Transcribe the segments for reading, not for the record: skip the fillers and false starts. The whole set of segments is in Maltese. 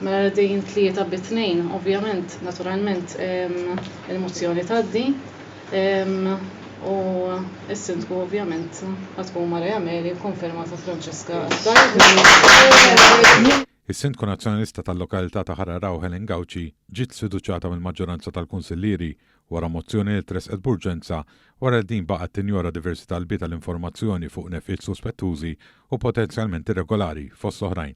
Mela din 3-2, ovvjament, naturalment, il-mozzjoni tgħaddi. U s-sindku ovvjament tkun Marija Meli konfermata Franċeska Attar. Is-Sindku Nazzjonalista tal-lokalità ta' Ħararaw Helen Gawci ġiet sfiduċjata mill-maġġoranza tal-Kunsillieri wara mozzjoni li tresqet b'urġenza wara din baqgħet tinjora diversi talbiet tal-informazzjoni fuq nefqiet suspettużi u potenzjalment irregolari fost l-oħrajn.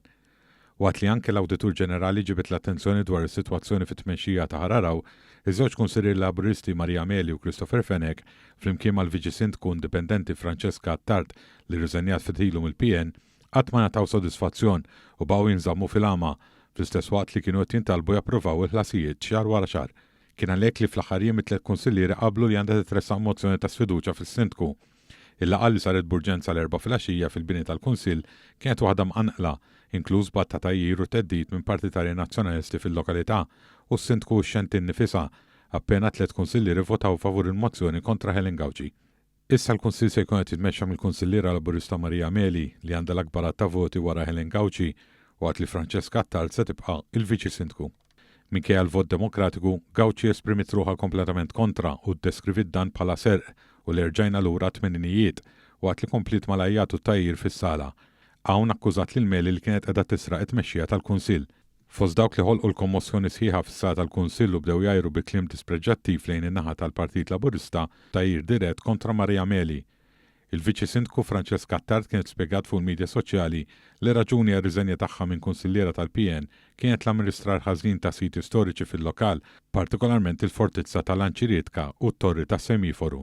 Waqt li anke l-Awditur Ġenerali ġibet l-attenzjoni dwar is-sitwazzjoni fit-tmexxija ta' Ħararaw, iż-żewġ kunsillieri Laburisti Marija Meli u Christopher Fenech flimkien mal-Viċi Sindku Indipendenti Franċeska Attard li riżenjat fitħilu mill-PN qatt ma nataw sodisfazzjon u baqgħu jinżammu fil-għama fl-istess waqt li kienu qed jintalbu japprovaw il-ħlasijiet xahar wara xahar. Kien għalhekk li fl-aħħar jiem it-tliet kunsillieri qablu li għandha titressaq mozzjoni ta' sfiduċja fis-Sindku. Il-laqgħa li saret b'urġenza l-4 filgħaxija fil-bini tal-Kunsill kienet waħda mqanqla, inkluż b'att ta' tajjir u teddid minn partitarji nazzjonalisti fil-lokalità u s-Sindku x-xentin nifisha appena 3 kunsillieri votaw favur il-mozzjoni kontra Helen Gawci. Issa l-Kunsill se jkun qed jitmexxa mill-Kunsilliera Laburista Marija Meli li għandha l-akbar ta' voti wara Helen Gawci waqt li Franċeska Attard se tibqa' il-Viċi Sindku. Minkejja l-vot demokratiku, Gawci esprimit ruħha kompletament kontra u ddeskrivit dan bħala serq u li rġajna lura t-tmeninijiet waqt li komplit malajjat u tajjir fis-sala. Hawn akkużat lil Meli li kienet qiegħda tisraq it-tmexxija tal-Kunsill. Fost dawk li ħolqu l-kommozzjoni sħiħa fis-sala tal-Kunsill u bdew jgħajru bi kliem dispreġġattiv lejn in-naħa tal-Partit Laburista tajjir dirett kontra Marija Meli. Il-Viċi Sindku Franċeska Attard kienet spjegat fuq il-medja soċjali li raġuni għar-riżenja tagħha minn kunsilliera tal-PN kienet l-amministrar ħażin ta' siti storiċi fil-lokal, partikolarment il-fortizza tal-Anċirietka u t-torri tas-Semiforu.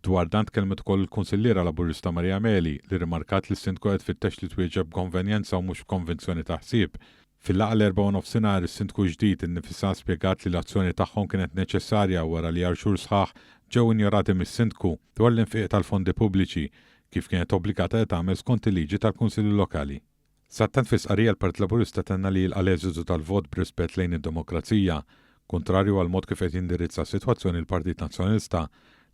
Dwar dan tkellmet ukoll il-Kunsilliera Laburista Marija Meli li rimarkat li s-Sindku qed fittex li twieġeb b'konvenjenza u mhux b'konvenzjoni ta' ħsieb. Fil-laqgħa l-4 is-Sindku ġdid innifisha spjegat li l-azzjoni tagħhom kienet neċessarja wara li għal xhur sħaħ ġew injorati mis-Sindku dwar l-infiq tal-fondi pubbliċi kif kienet obbligata tagħmel skont il-liġi tal-Kunsilli Lokali. Sattant fis-qarrija l-Partit Laburista tenna li l-eżitu tal-vot b'rispett lejn id-demokrazija, kontrarju għal mod kif qed jindirizza s-sitwazzjoni l-Partit Nazzjonalista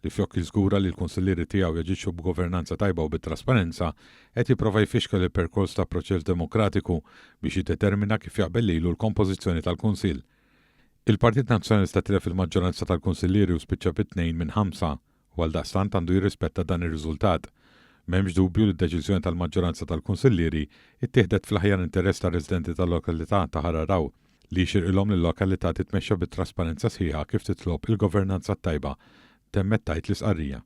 li fjokk jiżgura li l-kunsillieri tiegħu jaġixxu b'governanza tajba u bit-trasparenza qed jipprova jfixkel il-perkors ta' proċess demokratiku biex jiddetermina kif jaqbel lilu l-kompożizzjoni tal-Kunsill. Il-Partit Nazzjonalista tilef il-maġġoranza tal-kunsillieri u spiċċa bit-2 minn 5 u għaldaqstant għandu jirrispetta dan ir-riżultat. M'hemmx dubju li d-deċiżjoni tal-maġġoranza tal-kunsillieri ittieħdet fl-aħjar interess tar-residenti tal-lokalità ta' Ħararaw li jxirqilhom li l-lokalità titmexxa bit-trasparenza sħiħa kif titlob il-governanza tajba temmet tajt l-isqarrija.